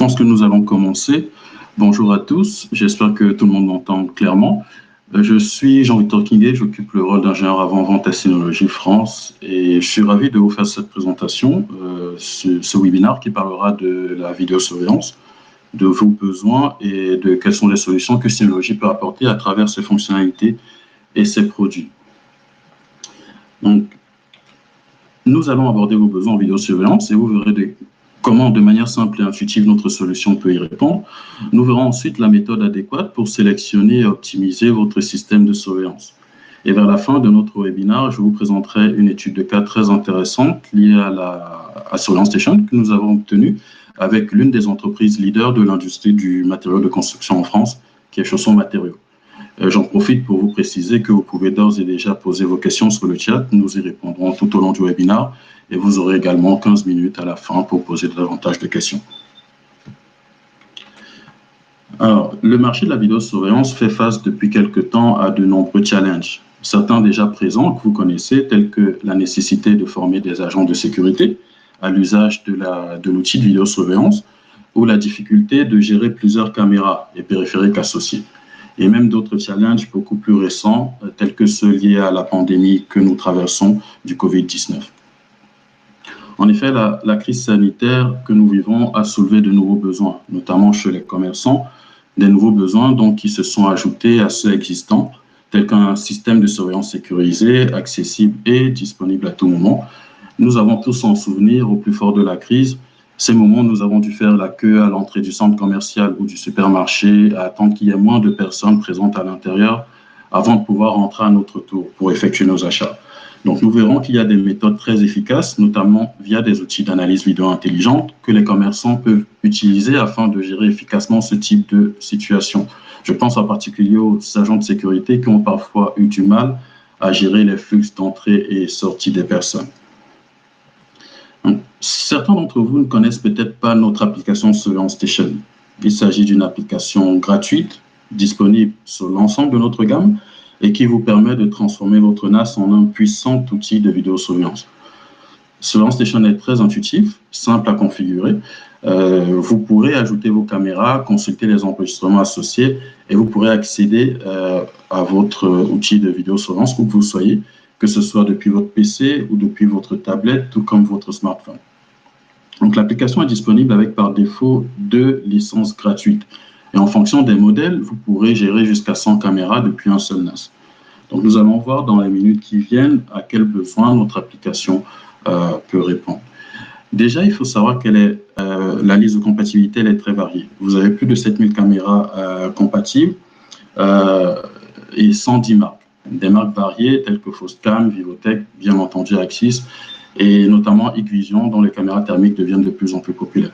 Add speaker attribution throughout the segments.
Speaker 1: pense que nous allons commencer. Bonjour à tous, j'espère que tout le monde m'entend clairement. Je suis Jean-Victor Kinguet, j'occupe le rôle d'ingénieur avant-vente à Synology France et je suis ravi de vous faire cette présentation, ce webinaire qui parlera de la vidéosurveillance, de vos besoins et de quelles sont les solutions que Synology peut apporter à travers ses fonctionnalités et ses produits. Donc, nous allons aborder vos besoins en vidéosurveillance et vous verrez comment, de manière simple et intuitive, notre solution peut y répondre. Nous verrons ensuite la méthode adéquate pour sélectionner et optimiser votre système de surveillance. Et vers la fin de notre webinaire, je vous présenterai une étude de cas très intéressante liée à Surveillance Station que nous avons obtenue avec l'une des entreprises leaders de l'industrie du matériau de construction en France, qui est Chausson Matériaux. J'en profite pour vous préciser que vous pouvez d'ores et déjà poser vos questions sur le chat. Nous y répondrons tout au long du webinaire et vous aurez également 15 minutes à la fin pour poser davantage de questions. Alors, le marché de la vidéosurveillance fait face depuis quelque temps à de nombreux challenges. Certains déjà présents que vous connaissez, tels que la nécessité de former des agents de sécurité à l'usage de l'outil de vidéosurveillance ou la difficulté de gérer plusieurs caméras et périphériques associés. Et même d'autres challenges beaucoup plus récents, tels que ceux liés à la pandémie que nous traversons du Covid-19. En effet, la crise sanitaire que nous vivons a soulevé de nouveaux besoins, notamment chez les commerçants, des nouveaux besoins donc, qui se sont ajoutés à ceux existants, tels qu'un système de surveillance sécurisé, accessible et disponible à tout moment. Nous avons tous en souvenir, au plus fort de la crise, ces moments où nous avons dû faire la queue à l'entrée du centre commercial ou du supermarché, à attendre qu'il y ait moins de personnes présentes à l'intérieur avant de pouvoir rentrer à notre tour pour effectuer nos achats. Donc, nous verrons qu'il y a des méthodes très efficaces, notamment via des outils d'analyse vidéo intelligente que les commerçants peuvent utiliser afin de gérer efficacement ce type de situation. Je pense en particulier aux agents de sécurité qui ont parfois eu du mal à gérer les flux d'entrée et sortie des personnes. Donc, certains d'entre vous ne connaissent peut-être pas notre application Surveillance Station. Il s'agit d'une application gratuite, disponible sur l'ensemble de notre gamme et qui vous permet de transformer votre NAS en un puissant outil de vidéosurveillance. Surveillance Station est très intuitif, simple à configurer. Vous pourrez ajouter vos caméras, consulter les enregistrements associés et vous pourrez accéder à votre outil de vidéosurveillance où que vous soyez, que ce soit depuis votre PC ou depuis votre tablette, tout comme votre smartphone. Donc, l'application est disponible avec par défaut 2 licences gratuites. Et en fonction des modèles, vous pourrez gérer jusqu'à 100 caméras depuis un seul NAS. Donc, nous allons voir dans les minutes qui viennent à quels besoins notre application peut répondre. Déjà, il faut savoir qu'elle est la liste de compatibilité, elle est très variée. Vous avez plus de 7000 caméras compatibles et 110 marques. Des marques variées telles que Foscam, Vivotech, bien entendu Axis et notamment Hikvision dont les caméras thermiques deviennent de plus en plus populaires.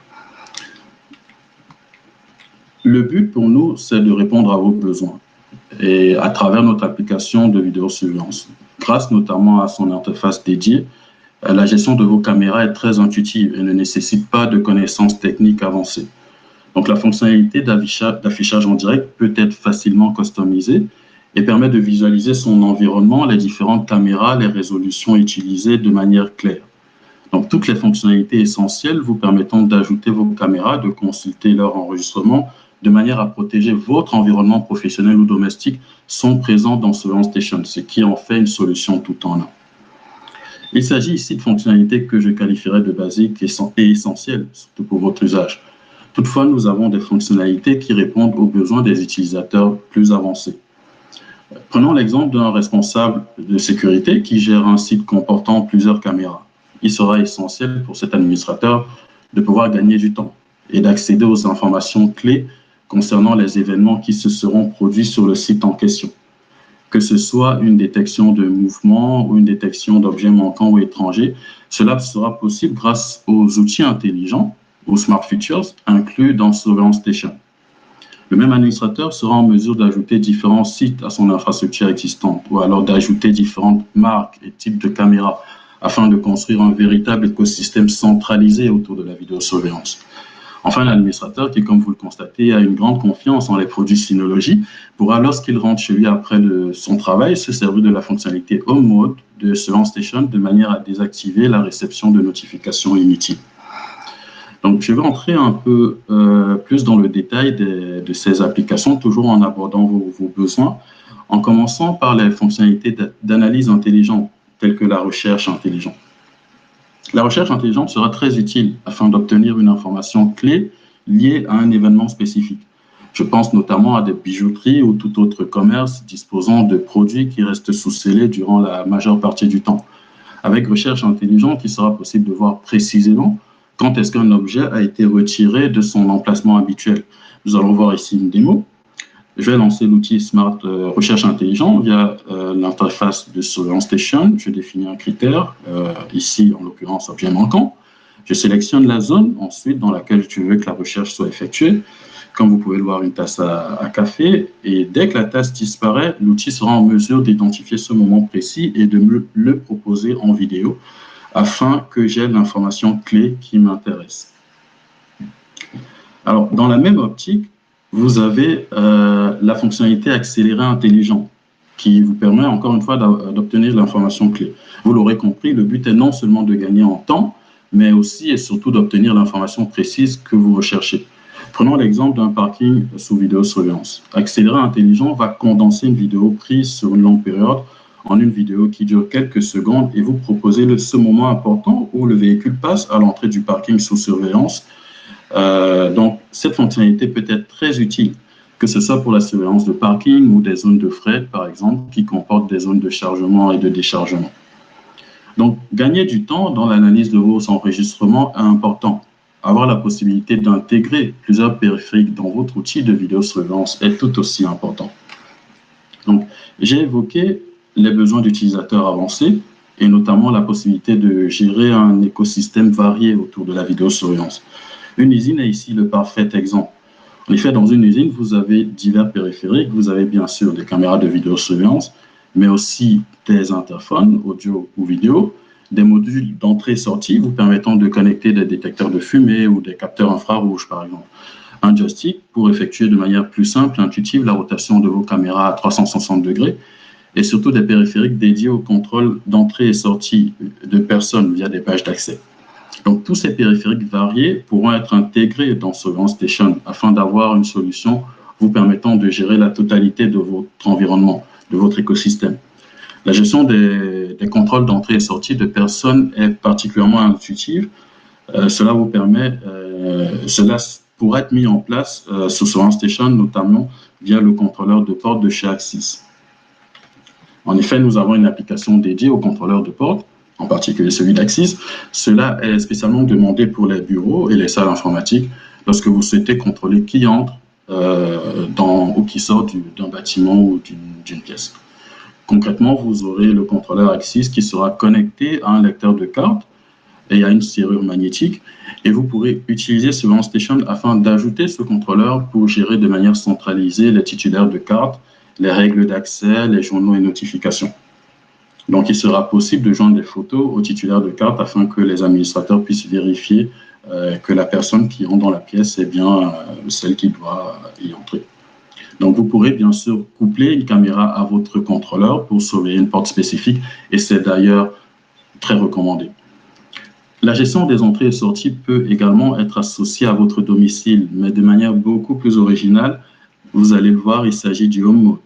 Speaker 1: Le but pour nous, c'est de répondre à vos besoins et à travers notre application de vidéosurveillance. Grâce notamment à son interface dédiée, la gestion de vos caméras est très intuitive et ne nécessite pas de connaissances techniques avancées. Donc la fonctionnalité d'affichage en direct peut être facilement customisée et permet de visualiser son environnement, les différentes caméras, les résolutions utilisées de manière claire. Donc, toutes les fonctionnalités essentielles vous permettant d'ajouter vos caméras, de consulter leur enregistrement, de manière à protéger votre environnement professionnel ou domestique sont présentes dans Surveillance Station, ce qui en fait une solution tout en un. Il s'agit ici de fonctionnalités que je qualifierais de basiques et essentielles, surtout pour votre usage. Toutefois, nous avons des fonctionnalités qui répondent aux besoins des utilisateurs plus avancés. Prenons l'exemple d'un responsable de sécurité qui gère un site comportant plusieurs caméras. Il sera essentiel pour cet administrateur de pouvoir gagner du temps et d'accéder aux informations clés concernant les événements qui se seront produits sur le site en question. Que ce soit une détection de mouvements ou une détection d'objets manquants ou étrangers, cela sera possible grâce aux outils intelligents, aux Smart Features, inclus dans Surveillance Station. Le même administrateur sera en mesure d'ajouter différents sites à son infrastructure existante ou alors d'ajouter différentes marques et types de caméras afin de construire un véritable écosystème centralisé autour de la vidéosurveillance. Enfin, l'administrateur qui, comme vous le constatez, a une grande confiance en les produits Synology pourra, lorsqu'il rentre chez lui après son travail, se servir de la fonctionnalité Home Mode de Surveillance Station de manière à désactiver la réception de notifications inutiles. Donc, je vais entrer un peu plus dans le détail de ces applications, toujours en abordant vos besoins, en commençant par les fonctionnalités d'analyse intelligente, telles que la recherche intelligente. La recherche intelligente sera très utile afin d'obtenir une information clé liée à un événement spécifique. Je pense notamment à des bijouteries ou tout autre commerce disposant de produits qui restent sous scellés durant la majeure partie du temps. Avec recherche intelligente, il sera possible de voir précisément quand est-ce qu'un objet a été retiré de son emplacement habituel. Nous allons voir ici une démo. Je vais lancer l'outil Smart Recherche Intelligent via l'interface de Surveillance Station. Je définis un critère, ici en l'occurrence objet manquant. Je sélectionne la zone ensuite dans laquelle je veux que la recherche soit effectuée. Comme vous pouvez le voir, une tasse à café. Et dès que la tasse disparaît, l'outil sera en mesure d'identifier ce moment précis et de me le proposer en vidéo afin que j'ai l'information clé qui m'intéresse. Alors, dans la même optique, vous avez la fonctionnalité accélérée intelligent qui vous permet encore une fois d'obtenir l'information clé. Vous l'aurez compris, le but est non seulement de gagner en temps, mais aussi et surtout d'obtenir l'information précise que vous recherchez. Prenons l'exemple d'un parking sous vidéosurveillance. Accéléré intelligent va condenser une vidéo prise sur une longue période en une vidéo qui dure quelques secondes et vous proposer ce moment important où le véhicule passe à l'entrée du parking sous surveillance. Donc, cette fonctionnalité peut être très utile, que ce soit pour la surveillance de parking ou des zones de fret, par exemple, qui comportent des zones de chargement et de déchargement. Donc, gagner du temps dans l'analyse de vos enregistrements est important. Avoir la possibilité d'intégrer plusieurs périphériques dans votre outil de vidéosurveillance est tout aussi important. Donc, j'ai évoqué les besoins d'utilisateurs avancés et notamment la possibilité de gérer un écosystème varié autour de la vidéosurveillance. Une usine est ici le parfait exemple. En effet, dans une usine, vous avez divers périphériques. Vous avez bien sûr des caméras de vidéosurveillance, mais aussi des interphones, audio ou vidéo, des modules d'entrée et sortie vous permettant de connecter des détecteurs de fumée ou des capteurs infrarouges, par exemple. Un joystick pour effectuer de manière plus simple et intuitive la rotation de vos caméras à 360 degrés et surtout des périphériques dédiés au contrôle d'entrée et sortie de personnes via des pages d'accès. Donc, tous ces périphériques variés pourront être intégrés dans Surveillance Station afin d'avoir une solution vous permettant de gérer la totalité de votre environnement, de votre écosystème. La gestion des contrôles d'entrée et sortie de personnes est particulièrement intuitive. Cela pourrait être mis en place sur Surveillance Station, notamment via le contrôleur de porte de chez Axis. En effet, nous avons une application dédiée au contrôleur de porte, en particulier celui d'Axis. Cela est spécialement demandé pour les bureaux et les salles informatiques lorsque vous souhaitez contrôler qui entre ou qui sort d'un bâtiment ou d'une pièce. Concrètement, vous aurez le contrôleur Axis qui sera connecté à un lecteur de cartes et à une serrure magnétique et vous pourrez utiliser Surveillance Station afin d'ajouter ce contrôleur pour gérer de manière centralisée les titulaires de cartes, les règles d'accès, les journaux et notifications. Donc, il sera possible de joindre des photos aux titulaires de cartes afin que les administrateurs puissent vérifier que la personne qui entre dans la pièce est bien celle qui doit y entrer. Donc, vous pourrez bien sûr coupler une caméra à votre contrôleur pour surveiller une porte spécifique et c'est d'ailleurs très recommandé. La gestion des entrées et sorties peut également être associée à votre domicile, mais de manière beaucoup plus originale. Vous allez le voir, il s'agit du Home Mode.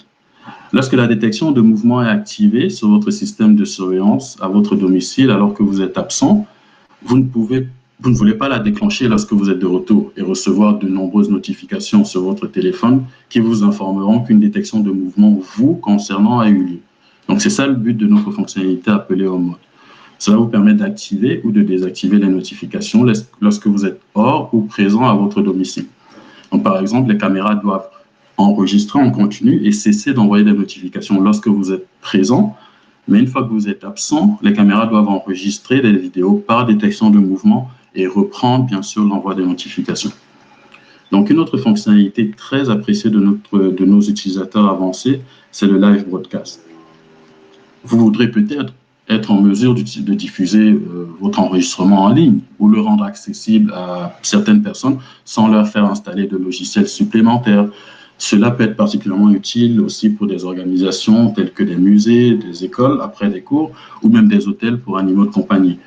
Speaker 1: Lorsque la détection de mouvement est activée sur votre système de surveillance à votre domicile alors que vous êtes absent, vous ne voulez pas la déclencher lorsque vous êtes de retour et recevoir de nombreuses notifications sur votre téléphone qui vous informeront qu'une détection de mouvement vous concernant a eu lieu. Donc, c'est ça le but de notre fonctionnalité appelée Home Mode. Cela vous permet d'activer ou de désactiver les notifications lorsque vous êtes hors ou présent à votre domicile. Donc, par exemple, les caméras doivent enregistrer en continu et cesser d'envoyer des notifications lorsque vous êtes présent. Mais une fois que vous êtes absent, les caméras doivent enregistrer des vidéos par détection de mouvement et reprendre bien sûr l'envoi des notifications. Donc une autre fonctionnalité très appréciée de nos utilisateurs avancés, c'est le live broadcast. Vous voudrez peut-être être en mesure de diffuser votre enregistrement en ligne ou le rendre accessible à certaines personnes sans leur faire installer de logiciels supplémentaires. Cela peut être particulièrement utile aussi pour des organisations telles que des musées, des écoles après des cours ou même des hôtels pour animaux de compagnie.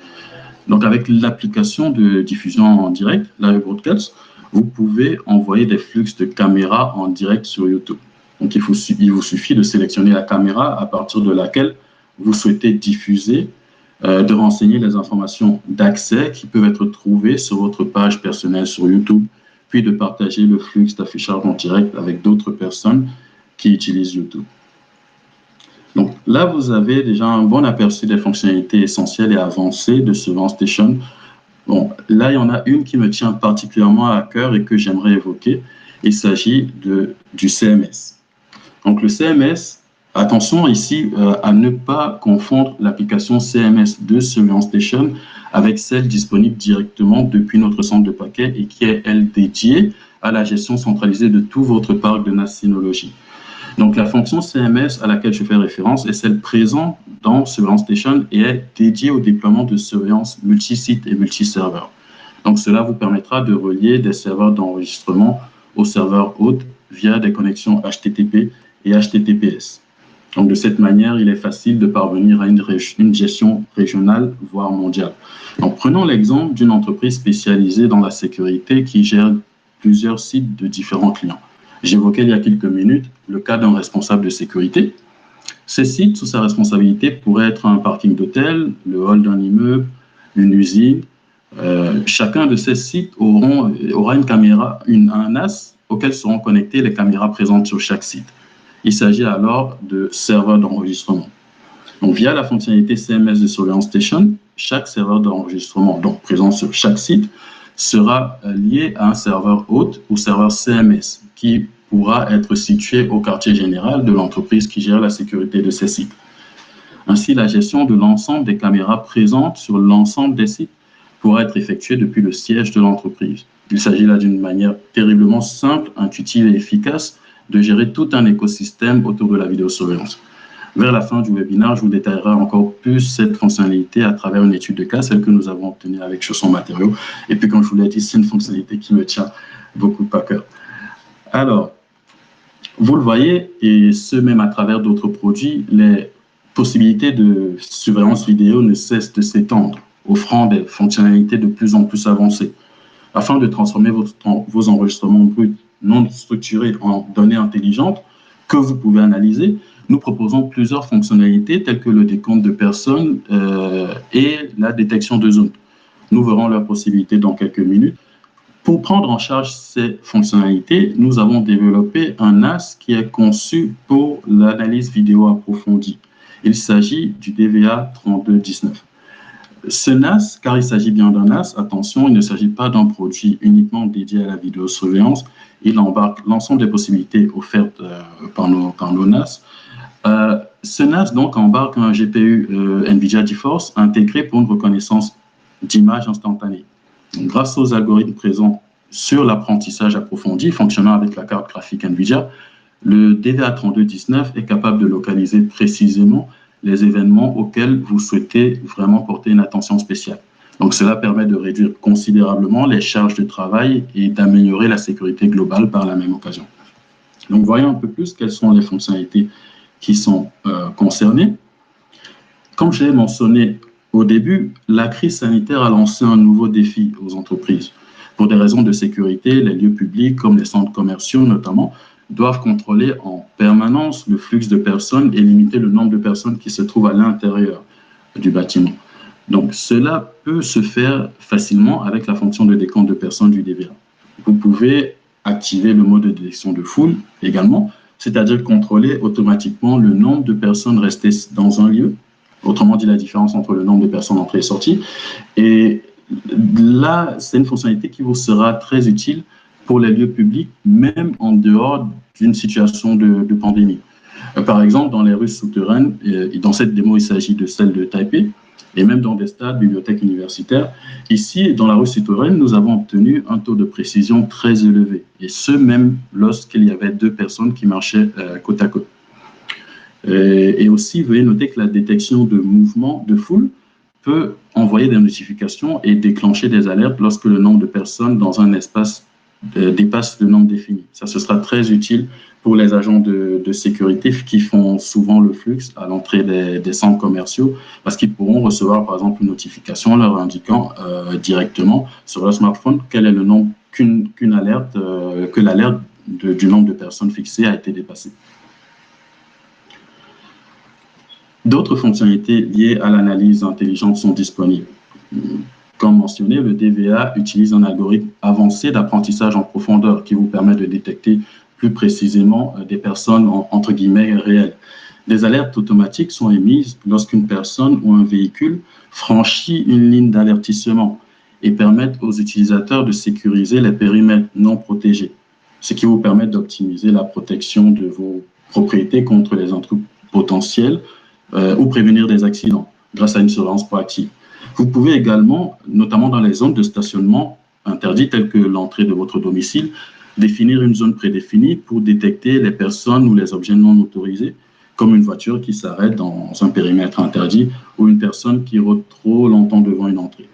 Speaker 1: Donc, avec l'application de diffusion en direct, Live Broadcast, vous pouvez envoyer des flux de caméras en direct sur YouTube. Donc, il vous suffit de sélectionner la caméra à partir de laquelle vous souhaitez diffuser, de renseigner les informations d'accès qui peuvent être trouvées sur votre page personnelle sur YouTube, puis de partager le flux d'affichage en direct avec d'autres personnes qui utilisent YouTube. Donc là, vous avez déjà un bon aperçu des fonctionnalités essentielles et avancées de Surveillance Station. Bon, là, il y en a une qui me tient particulièrement à cœur et que j'aimerais évoquer. Il s'agit du CMS. Donc le CMS, attention ici à ne pas confondre l'application CMS de Surveillance Station avec celle disponible directement depuis notre centre de paquets et qui est, elle, dédiée à la gestion centralisée de tout votre parc de NAS Synology. Donc, la fonction CMS à laquelle je fais référence est celle présente dans Surveillance Station et est dédiée au déploiement de surveillance multi-site et multi-serveur. Donc, cela vous permettra de relier des serveurs d'enregistrement aux serveurs hôtes via des connexions HTTP et HTTPS. Donc, de cette manière, il est facile de parvenir à une gestion régionale, voire mondiale. Donc, prenons l'exemple d'une entreprise spécialisée dans la sécurité qui gère plusieurs sites de différents clients. J'évoquais il y a quelques minutes le cas d'un responsable de sécurité. Ces sites sous sa responsabilité pourraient être un parking d'hôtel, le hall d'un immeuble, une usine. Chacun de ces sites aura une caméra, un NAS auquel seront connectées les caméras présentes sur chaque site. Il s'agit alors de serveurs d'enregistrement. Donc, via la fonctionnalité CMS de Surveillance Station, chaque serveur d'enregistrement donc présent sur chaque site sera lié à un serveur hôte ou serveur CMS qui pourra être situé au quartier général de l'entreprise qui gère la sécurité de ces sites. Ainsi, la gestion de l'ensemble des caméras présentes sur l'ensemble des sites pourra être effectuée depuis le siège de l'entreprise. Il s'agit là d'une manière terriblement simple, intuitive et efficace de gérer tout un écosystème autour de la vidéosurveillance. Vers la fin du webinaire, je vous détaillerai encore plus cette fonctionnalité à travers une étude de cas, celle que nous avons obtenue avec Chausson Matériaux. Et puis, comme je vous l'ai dit, c'est une fonctionnalité qui me tient beaucoup à cœur. Alors, vous le voyez, et ce même à travers d'autres produits, les possibilités de surveillance vidéo ne cessent de s'étendre, offrant des fonctionnalités de plus en plus avancées. Afin de transformer vos enregistrements bruts non structurés en données intelligentes que vous pouvez analyser, nous proposons plusieurs fonctionnalités telles que le décompte de personnes et la détection de zones. Nous verrons leurs possibilités dans quelques minutes. Pour prendre en charge ces fonctionnalités, nous avons développé un NAS qui est conçu pour l'analyse vidéo approfondie. Il s'agit du DVA 3219. Ce NAS, car il s'agit bien d'un NAS, attention, il ne s'agit pas d'un produit uniquement dédié à la vidéosurveillance. Il embarque l'ensemble des possibilités offertes par nos NAS. Ce NAS donc embarque un GPU NVIDIA GeForce intégré pour une reconnaissance d'images instantanée. Donc, grâce aux algorithmes présents sur l'apprentissage approfondi fonctionnant avec la carte graphique NVIDIA, le DVA 3219 est capable de localiser précisément les événements auxquels vous souhaitez vraiment porter une attention spéciale. Donc, cela permet de réduire considérablement les charges de travail et d'améliorer la sécurité globale par la même occasion. Donc, voyons un peu plus quelles sont les fonctionnalités qui sont concernées. Comme je l'ai mentionné au début, la crise sanitaire a lancé un nouveau défi aux entreprises. Pour des raisons de sécurité, les lieux publics, comme les centres commerciaux notamment, doivent contrôler en permanence le flux de personnes et limiter le nombre de personnes qui se trouvent à l'intérieur du bâtiment. Donc, cela peut se faire facilement avec la fonction de décompte de personnes du DVA. Vous pouvez activer le mode de détection de foule également, c'est-à-dire contrôler automatiquement le nombre de personnes restées dans un lieu, autrement dit la différence entre le nombre de personnes entrées et sorties. Et là, c'est une fonctionnalité qui vous sera très utile pour les lieux publics, même en dehors d'une situation de pandémie. Par exemple, dans les rues souterraines, et dans cette démo, il s'agit de celle de Taipei, et même dans des stades, bibliothèques universitaires. Ici, dans la rue souterraine, nous avons obtenu un taux de précision très élevé, et ce, même lorsqu'il y avait deux personnes qui marchaient côte à côte. Et aussi, veuillez noter que la détection de mouvements de foule peut envoyer des notifications et déclencher des alertes lorsque le nombre de personnes dans un espace dépasse le nombre défini. Ça, ce sera très utile pour les agents de sécurité qui font souvent le flux à l'entrée des centres commerciaux, parce qu'ils pourront recevoir, par exemple, une notification leur indiquant directement sur leur smartphone quel est le nombre, qu'une alerte, que l'alerte du nombre de personnes fixées a été dépassée. D'autres fonctionnalités liées à l'analyse intelligente sont disponibles. Comme mentionné, le DVA utilise un algorithme avancé d'apprentissage en profondeur qui vous permet de détecter plus précisément des personnes entre guillemets réelles. Des alertes automatiques sont émises lorsqu'une personne ou un véhicule franchit une ligne d'avertissement et permettent aux utilisateurs de sécuriser les périmètres non protégés, ce qui vous permet d'optimiser la protection de vos propriétés contre les intrus potentiels ou prévenir des accidents grâce à une surveillance proactive. Vous pouvez également, notamment dans les zones de stationnement interdites telles que l'entrée de votre domicile, définir une zone prédéfinie pour détecter les personnes ou les objets non autorisés, comme une voiture qui s'arrête dans un périmètre interdit ou une personne qui rôde trop longtemps devant une entrée.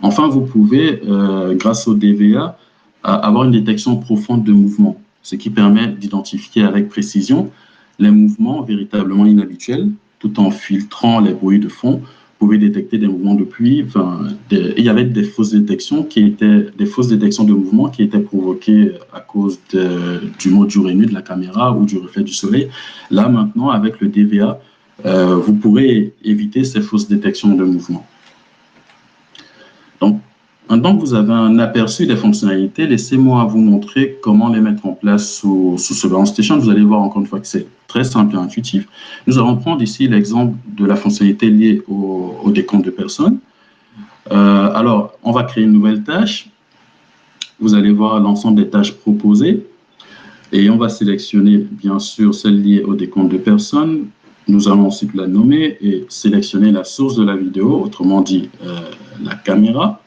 Speaker 1: Enfin, vous pouvez, grâce au DVA, avoir une détection profonde de mouvements, ce qui permet d'identifier avec précision les mouvements véritablement inhabituels, tout en filtrant les bruits de fond. Vous pouvez détecter des mouvements de pluie. Il y avait des fausses détections de mouvements qui étaient provoquées à cause du mode jour et nuit de la caméra ou du reflet du soleil. Là, maintenant, avec le DVA, vous pourrez éviter ces fausses détections de mouvements. Donc, maintenant que vous avez un aperçu des fonctionnalités, laissez-moi vous montrer comment les mettre en place sous Surveillance Station. Vous allez voir encore une fois que c'est très simple et intuitif. Nous allons prendre ici l'exemple de la fonctionnalité liée au décompte de personnes. Alors, on va créer une nouvelle tâche. Vous allez voir l'ensemble des tâches proposées. Et on va sélectionner, bien sûr, celle liée au décompte de personnes. Nous allons ensuite la nommer et sélectionner la source de la vidéo, autrement dit la caméra.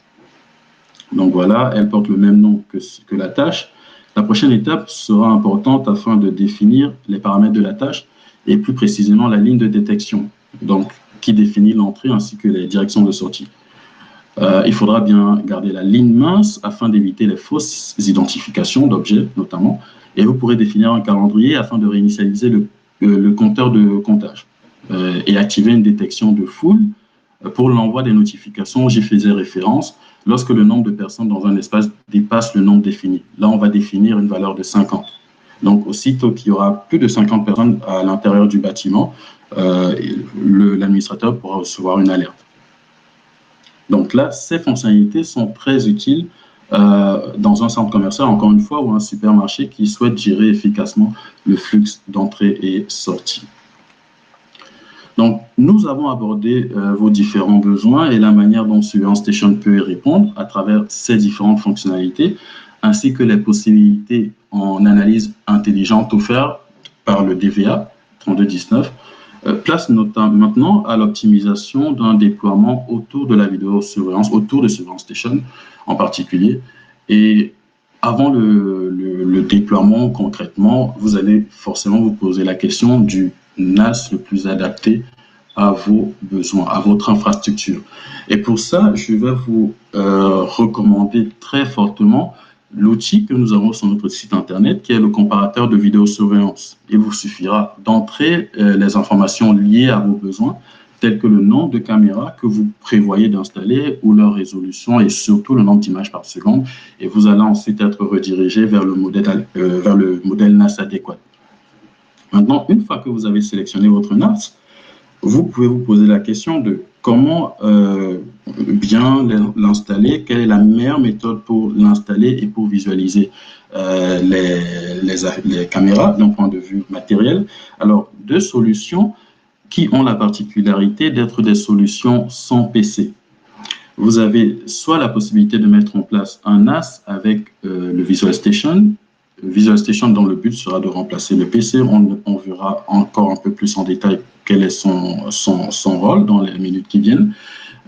Speaker 1: Donc voilà, elle porte le même nom que la tâche. La prochaine étape sera importante afin de définir les paramètres de la tâche et plus précisément la ligne de détection, donc qui définit l'entrée ainsi que les directions de sortie. Il faudra bien garder la ligne mince afin d'éviter les fausses identifications d'objets notamment, et vous pourrez définir un calendrier afin de réinitialiser le compteur de comptage et activer une détection de foule pour l'envoi des notifications. J'y faisais référence lorsque le nombre de personnes dans un espace dépasse le nombre défini. Là, on va définir une valeur de 50. Donc, aussitôt qu'il y aura plus de 50 personnes à l'intérieur du bâtiment, l'administrateur pourra recevoir une alerte. Donc là, ces fonctionnalités sont très utiles dans un centre commercial, encore une fois, ou un supermarché qui souhaite gérer efficacement le flux d'entrée et sortie. Donc, nous avons abordé vos différents besoins et la manière dont Surveillance Station peut y répondre à travers ces différentes fonctionnalités, ainsi que les possibilités en analyse intelligente offertes par le DVA 3219, place maintenant à l'optimisation d'un déploiement autour de la vidéosurveillance, autour de Surveillance Station en particulier. Et avant le déploiement concrètement, vous allez forcément vous poser la question du NAS le plus adapté à vos besoins, à votre infrastructure. Et pour ça, je vais vous recommander très fortement l'outil que nous avons sur notre site internet, qui est le comparateur de vidéosurveillance. Il vous suffira d'entrer les informations liées à vos besoins, telles que le nombre de caméras que vous prévoyez d'installer ou leur résolution et surtout le nombre d'images par seconde. Et vous allez ensuite être redirigé vers le modèle NAS adéquat. Maintenant, une fois que vous avez sélectionné votre NAS, vous pouvez vous poser la question de comment bien l'installer, quelle est la meilleure méthode pour l'installer et pour visualiser les caméras d'un point de vue matériel. Alors, deux solutions qui ont la particularité d'être des solutions sans PC. Vous avez soit la possibilité de mettre en place un NAS avec le Visual Station, dont le but sera de remplacer le PC. On verra encore un peu plus en détail quel est son rôle dans les minutes qui viennent.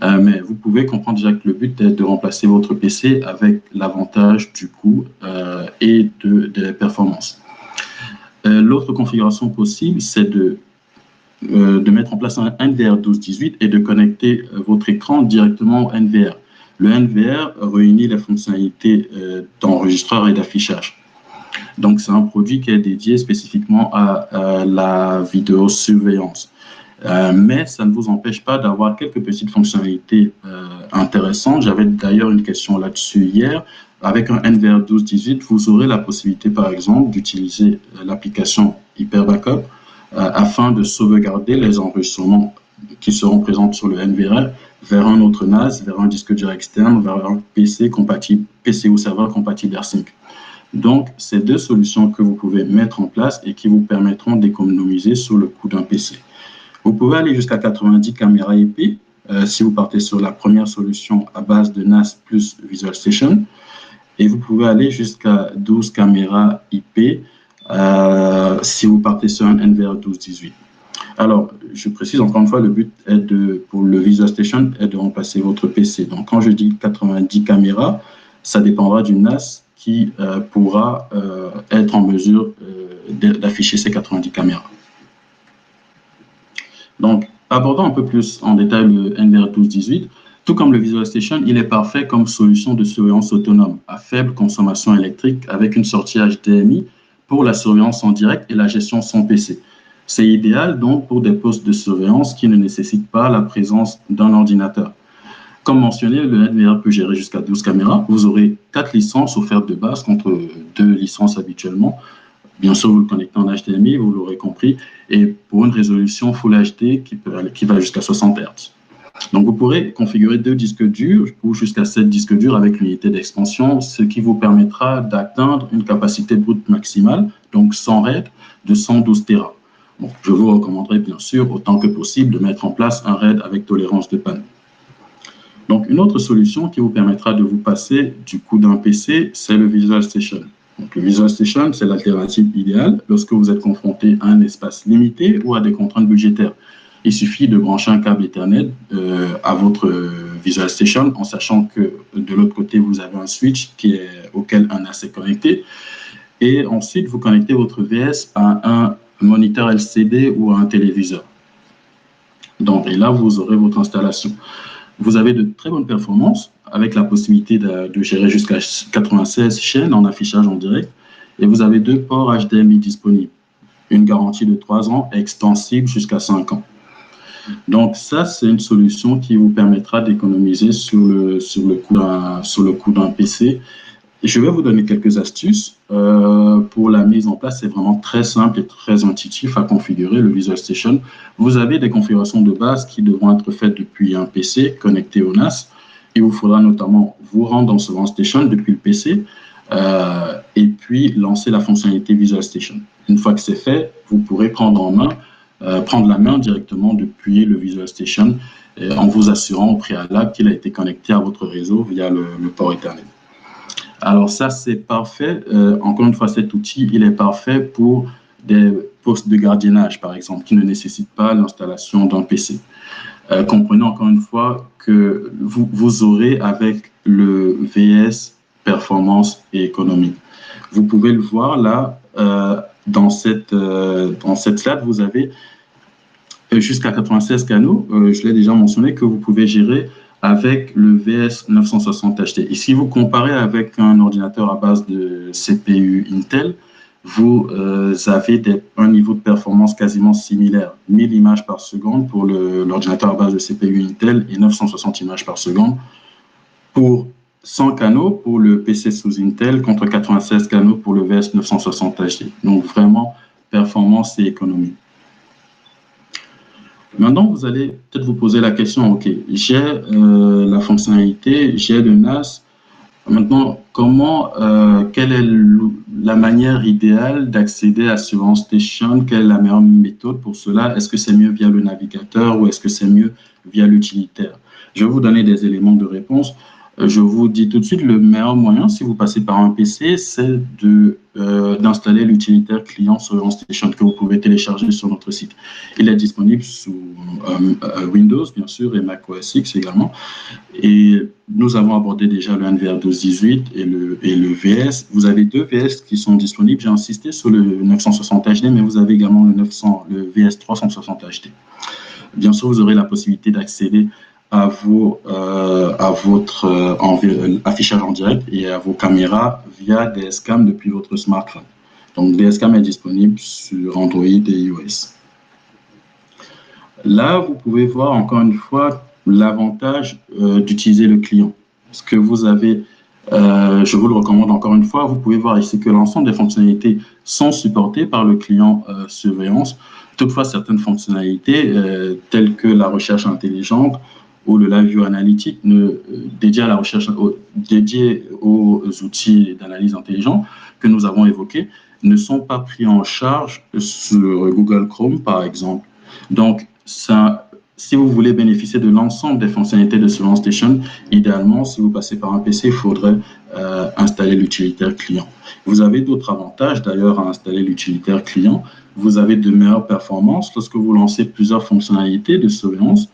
Speaker 1: Mais vous pouvez comprendre déjà que le but est de remplacer votre PC avec l'avantage du coût et de la performance. L'autre configuration possible, c'est de mettre en place un NVR 1218 et de connecter votre écran directement au NVR. Le NVR réunit les fonctionnalités d'enregistreur et d'affichage. Donc, c'est un produit qui est dédié spécifiquement à la vidéosurveillance. Mais ça ne vous empêche pas d'avoir quelques petites fonctionnalités intéressantes. J'avais d'ailleurs une question là-dessus hier. Avec un NVR 12-18, vous aurez la possibilité, par exemple, d'utiliser l'application Hyper Backup afin de sauvegarder les enregistrements qui seront présents sur le NVR vers un autre NAS, vers un disque dur externe, vers un PC compatible, PC ou serveur compatible AirSync. Donc, c'est deux solutions que vous pouvez mettre en place et qui vous permettront d'économiser sur le coût d'un PC. Vous pouvez aller jusqu'à 90 caméras IP si vous partez sur la première solution à base de NAS plus Visual Station. Et vous pouvez aller jusqu'à 12 caméras IP si vous partez sur un NVR 12-18. Alors, je précise encore une fois, le but est pour le Visual Station est de remplacer votre PC. Donc, quand je dis 90 caméras, ça dépendra du NAS qui pourra être en mesure d'afficher ces 90 caméras. Donc, abordons un peu plus en détail le NVR 12-18. Tout comme le Visual Station, il est parfait comme solution de surveillance autonome à faible consommation électrique avec une sortie HDMI pour la surveillance en direct et la gestion sans PC. C'est idéal donc pour des postes de surveillance qui ne nécessitent pas la présence d'un ordinateur. Comme mentionné, le NVR peut gérer jusqu'à 12 caméras. Vous aurez 4 licences offertes de base contre 2 licences habituellement. Bien sûr, vous le connectez en HDMI, vous l'aurez compris, et pour une résolution Full HD qui va jusqu'à 60 Hz. Donc, vous pourrez configurer 2 disques durs ou jusqu'à 7 disques durs avec l'unité d'expansion, ce qui vous permettra d'atteindre une capacité brute maximale, donc sans RAID, de 112 Tera. Bon, je vous recommanderais bien sûr, autant que possible, de mettre en place un RAID avec tolérance de panne. Donc, une autre solution qui vous permettra de vous passer du coût d'un PC, c'est le Visual Station. Donc, le Visual Station, c'est l'alternative idéale lorsque vous êtes confronté à un espace limité ou à des contraintes budgétaires. Il suffit de brancher un câble Ethernet à votre Visual Station en sachant que de l'autre côté, vous avez un switch auquel un NAS est connecté. Et ensuite, vous connectez votre VS à un moniteur LCD ou à un téléviseur. Donc, et là, vous aurez votre installation. Vous avez de très bonnes performances avec la possibilité de gérer jusqu'à 96 chaînes en affichage en direct. Et vous avez 2 ports HDMI disponibles. Une garantie de 3 ans extensible jusqu'à 5 ans. Donc ça, c'est une solution qui vous permettra d'économiser sur le coût d'un PC. Et je vais vous donner quelques astuces pour la mise en place. C'est vraiment très simple et très intuitif à configurer le Visual Station. Vous avez des configurations de base qui devront être faites depuis un PC connecté au NAS. Il vous faudra notamment vous rendre dans ce Visual Station depuis le PC et puis lancer la fonctionnalité Visual Station. Une fois que c'est fait, vous pourrez prendre la main directement depuis le Visual Station en vous assurant au préalable qu'il a été connecté à votre réseau via le port Ethernet. Alors ça, c'est parfait. Encore une fois, cet outil, il est parfait pour des postes de gardiennage, par exemple, qui ne nécessitent pas l'installation d'un PC. Comprenez encore une fois que vous aurez avec le VS performance et économie. Vous pouvez le voir là, dans cette slide, vous avez jusqu'à 96 canaux. Je l'ai déjà mentionné que vous pouvez gérer avec le VS 960 HD. Et si vous comparez avec un ordinateur à base de CPU Intel, vous avez un niveau de performance quasiment similaire. 1000 images par seconde pour l'ordinateur à base de CPU Intel et 960 images par seconde pour 100 canaux pour le PC sous Intel contre 96 canaux pour le VS 960 HD. Donc vraiment, performance et économie. Maintenant, vous allez peut-être vous poser la question, OK, j'ai la fonctionnalité, j'ai le NAS. Maintenant, quelle est la manière idéale d'accéder à ce Visual Station? Quelle est la meilleure méthode pour cela? Est-ce que c'est mieux via le navigateur ou est-ce que c'est mieux via l'utilitaire? Je vais vous donner des éléments de réponse. Je vous dis tout de suite, le meilleur moyen, si vous passez par un PC, c'est d'installer l'utilitaire client sur Visual Station que vous pouvez télécharger sur notre site. Il est disponible sous Windows, bien sûr, et Mac OS X également. Et nous avons abordé déjà le NVR 12-18 et le VS. Vous avez 2 VS qui sont disponibles. J'ai insisté sur le 960 HD, mais vous avez également le VS 360 HD. Bien sûr, vous aurez la possibilité d'accéder à votre affichage en direct et à vos caméras via DSCAM depuis votre smartphone. Donc, DSCAM est disponible sur Android et iOS. Là, vous pouvez voir encore une fois l'avantage d'utiliser le client. Ce que vous avez, je vous le recommande encore une fois, vous pouvez voir ici que l'ensemble des fonctionnalités sont supportées par le client surveillance. Toutefois, certaines fonctionnalités, telles que la recherche intelligente ou le Live View Analytics, dédié à la recherche, dédié aux outils d'analyse intelligente que nous avons évoqués, ne sont pas pris en charge sur Google Chrome, par exemple. Donc, ça, si vous voulez bénéficier de l'ensemble des fonctionnalités de Surveillance Station, idéalement, si vous passez par un PC, il faudrait installer l'utilitaire client. Vous avez d'autres avantages d'ailleurs à installer l'utilitaire client. Vous avez de meilleures performances lorsque vous lancez plusieurs fonctionnalités de surveillance.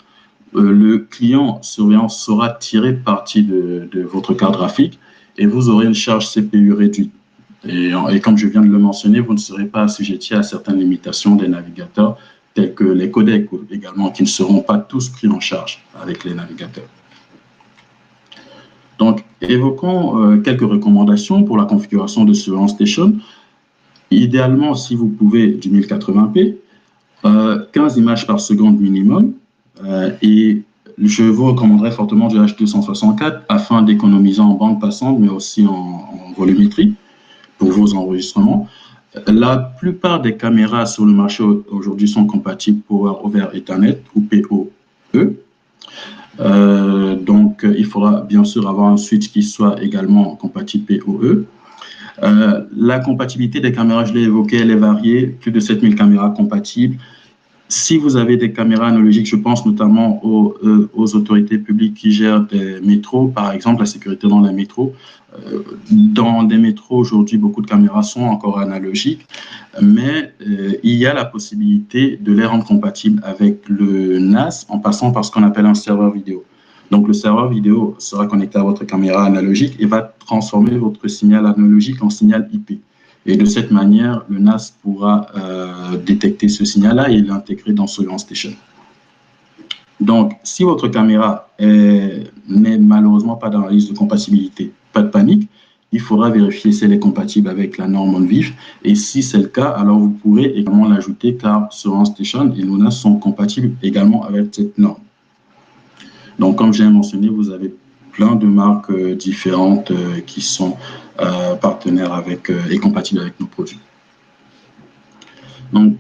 Speaker 1: Le client surveillance saura tirer parti de votre carte graphique et vous aurez une charge CPU réduite. Et comme je viens de le mentionner, vous ne serez pas assujetti à certaines limitations des navigateurs, tels que les codecs également, qui ne seront pas tous pris en charge avec les navigateurs. Donc, évoquons quelques recommandations pour la configuration de Surveillance Station. Idéalement, si vous pouvez, du 1080p, 15 images par seconde minimum, et je vous recommanderais fortement du H264 afin d'économiser en bande passante, mais aussi en volumétrie pour vos enregistrements. La plupart des caméras sur le marché aujourd'hui sont compatibles Power over Ethernet ou PoE. Donc, il faudra bien sûr avoir un switch qui soit également compatible PoE. La compatibilité des caméras, je l'ai évoqué, elle est variée, plus de 7000 caméras compatibles. Si vous avez des caméras analogiques, je pense notamment aux autorités publiques qui gèrent des métros, par exemple la sécurité dans les métros. Dans des métros, aujourd'hui, beaucoup de caméras sont encore analogiques, mais il y a la possibilité de les rendre compatibles avec le NAS en passant par ce qu'on appelle un serveur vidéo. Donc, le serveur vidéo sera connecté à votre caméra analogique et va transformer votre signal analogique en signal IP. Et de cette manière, le NAS pourra détecter ce signal-là et l'intégrer dans Surveillance Station. Donc, si votre caméra n'est malheureusement pas dans la liste de compatibilité, pas de panique, il faudra vérifier si elle est compatible avec la norme ONVIF. Et si c'est le cas, alors vous pourrez également l'ajouter car Surveillance Station et Luna sont compatibles également avec cette norme. Donc, comme j'ai mentionné, vous avez plein de marques différentes qui sont partenaires avec et compatibles avec nos produits. Donc,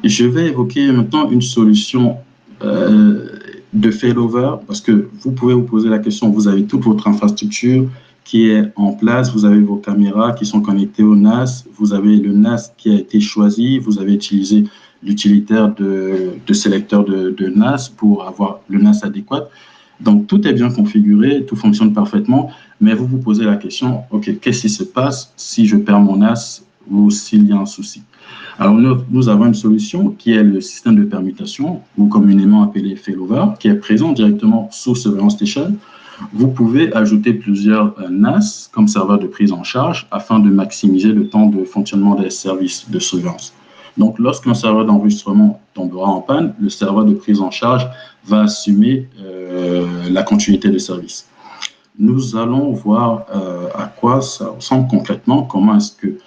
Speaker 1: je vais évoquer maintenant une solution de failover parce que vous pouvez vous poser la question, vous avez toute votre infrastructure qui est en place, vous avez vos caméras qui sont connectées au NAS, vous avez le NAS qui a été choisi, vous avez utilisé l'utilitaire de sélecteur de NAS pour avoir le NAS adéquat. Donc, tout est bien configuré, tout fonctionne parfaitement, mais vous vous posez la question, OK, qu'est-ce qui se passe si je perds mon NAS ou s'il y a un souci? Alors, nous avons une solution qui est le système de permutation, ou communément appelé failover, qui est présent directement sous Surveillance Station. Vous pouvez ajouter plusieurs NAS comme serveur de prise en charge afin de maximiser le temps de fonctionnement des services de surveillance. Donc, lorsqu'un serveur d'enregistrement tombera en panne, le serveur de prise en charge va assumer la continuité de service. Nous allons voir à quoi ça ressemble concrètement, comment est-ce que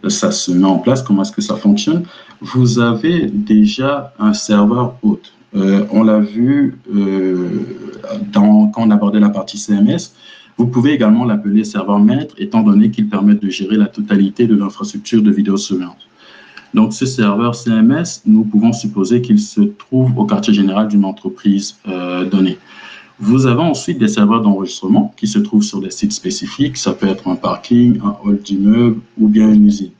Speaker 1: ça se met en place, comment est-ce que ça fonctionne. Vous avez déjà un serveur hôte. On l'a vu quand on abordait la partie CMS. Vous pouvez également l'appeler serveur maître, étant donné qu'il permet de gérer la totalité de l'infrastructure de vidéosurveillance. Donc, ce serveur CMS, nous pouvons supposer qu'il se trouve au quartier général d'une entreprise donnée. Vous avez ensuite des serveurs d'enregistrement qui se trouvent sur des sites spécifiques. Ça peut être un parking, un hall d'immeuble ou bien une usine.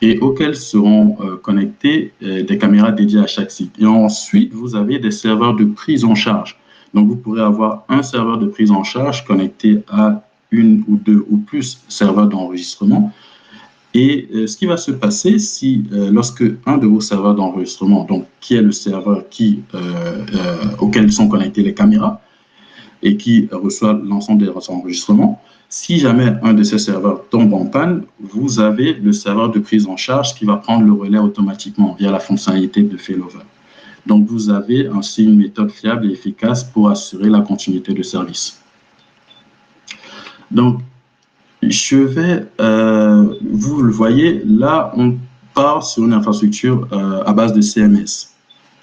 Speaker 1: Et auxquels seront connectées des caméras dédiées à chaque site. Et ensuite, vous avez des serveurs de prise en charge. Donc, vous pourrez avoir un serveur de prise en charge connecté à une ou deux ou plus serveurs d'enregistrement. Et ce qui va se passer si, lorsque un de vos serveurs d'enregistrement, donc qui est le serveur auquel sont connectées les caméras et qui reçoit l'ensemble des enregistrements, si jamais un de ces serveurs tombe en panne, vous avez le serveur de prise en charge qui va prendre le relais automatiquement via la fonctionnalité de failover. Donc, vous avez ainsi une méthode fiable et efficace pour assurer la continuité de service. Donc, je vais, vous le voyez, là, on part sur une infrastructure à base de CMS.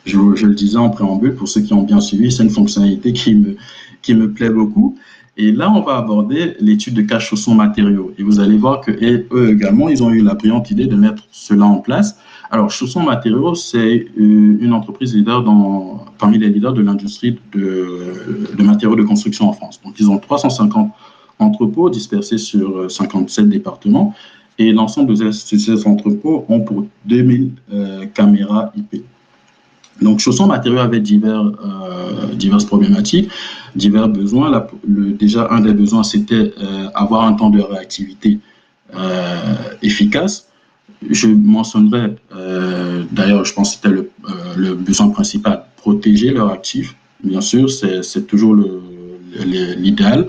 Speaker 1: Je le disais en préambule, pour ceux qui ont bien suivi, c'est une fonctionnalité qui me plaît beaucoup. Et là, on va aborder l'étude de cas chaussons matériaux. Et vous allez voir qu'eux également, ils ont eu la brillante idée de mettre cela en place. Alors, chaussons matériaux, c'est une entreprise leader parmi les leaders de l'industrie de matériaux de construction en France. Donc, ils ont 350 entrepôts dispersés sur 57 départements. Et l'ensemble de ces entrepôts ont pour 2000 caméras IP. Donc, Chaussons Matériaux avait diverses problématiques, divers besoins. Déjà, un des besoins, c'était avoir un temps de réactivité efficace. Je mentionnerai, d'ailleurs, je pense que c'était le besoin principal, protéger leurs actifs. Bien sûr, c'est toujours l'idéal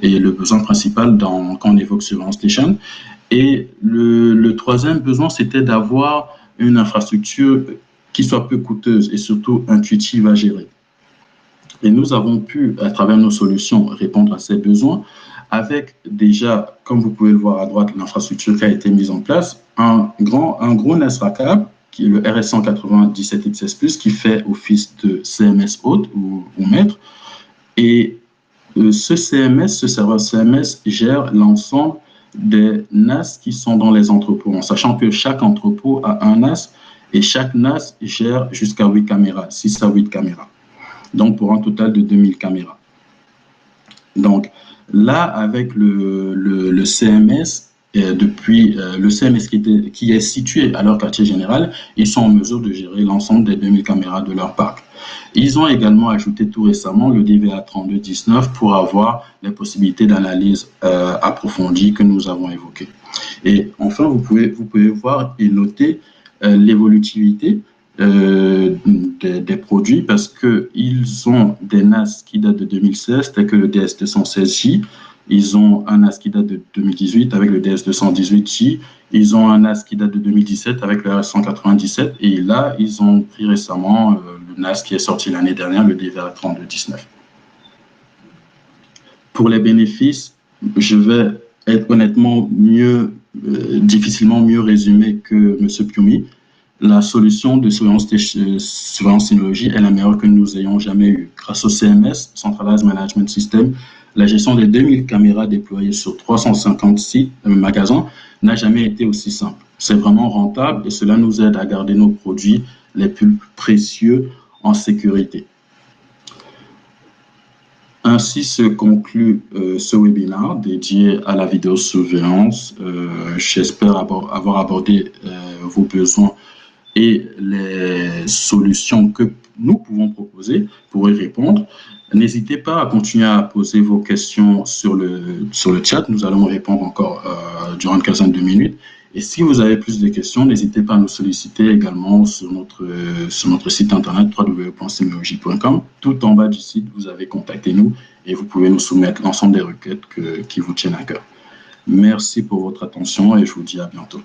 Speaker 1: et le besoin principal quand on évoque Surveillance Station. Et le troisième besoin, c'était d'avoir une infrastructure qui soit peu coûteuse et surtout intuitive à gérer. Et nous avons pu, à travers nos solutions, répondre à ces besoins avec déjà, comme vous pouvez le voir à droite, l'infrastructure qui a été mise en place, un gros NAS Backup, qui est le RS197XS+, qui fait office de CMS hôte ou maître. Et ce serveur CMS gère l'ensemble des NAS qui sont dans les entrepôts, en sachant que chaque entrepôt a un NAS et chaque NAS gère jusqu'à 8 caméras, 6 à 8 caméras. Donc, pour un total de 2000 caméras. Donc, là, avec le CMS, depuis le CMS qui est situé à leur quartier général, ils sont en mesure de gérer l'ensemble des 2000 caméras de leur parc. Ils ont également ajouté tout récemment le DVA 3219 pour avoir les possibilités d'analyse approfondie que nous avons évoquées. Et enfin, vous pouvez voir et noter l'évolutivité des produits parce qu'ils ont des NAS qui datent de 2016, tels que le DS216J. Ils ont un NAS qui date de 2018 avec le DS218J. Ils ont un NAS qui date de 2017 avec le RS197. Et là, ils ont pris récemment le NAS qui est sorti l'année dernière, le DVA 3219. Pour les bénéfices, je vais être honnêtement difficilement mieux résumé que M. Pioumi. La solution de surveillance technologie est la meilleure que nous ayons jamais eue. Grâce au CMS, Centralized Management System, la gestion des 2000 caméras déployées sur 350 magasins n'a jamais été aussi simple. C'est vraiment rentable et cela nous aide à garder nos produits les plus précieux en sécurité. Ainsi se conclut ce webinaire dédié à la vidéosurveillance. J'espère avoir abordé vos besoins et les solutions que nous pouvons proposer pour y répondre. N'hésitez pas à continuer à poser vos questions sur le chat. Nous allons répondre encore durant une quinzaine de minutes. Et si vous avez plus de questions, n'hésitez pas à nous solliciter également sur notre site internet www.semology.com. Tout en bas du site, vous avez contacté-nous et vous pouvez nous soumettre l'ensemble des requêtes qui vous tiennent à cœur. Merci pour votre attention et je vous dis à bientôt.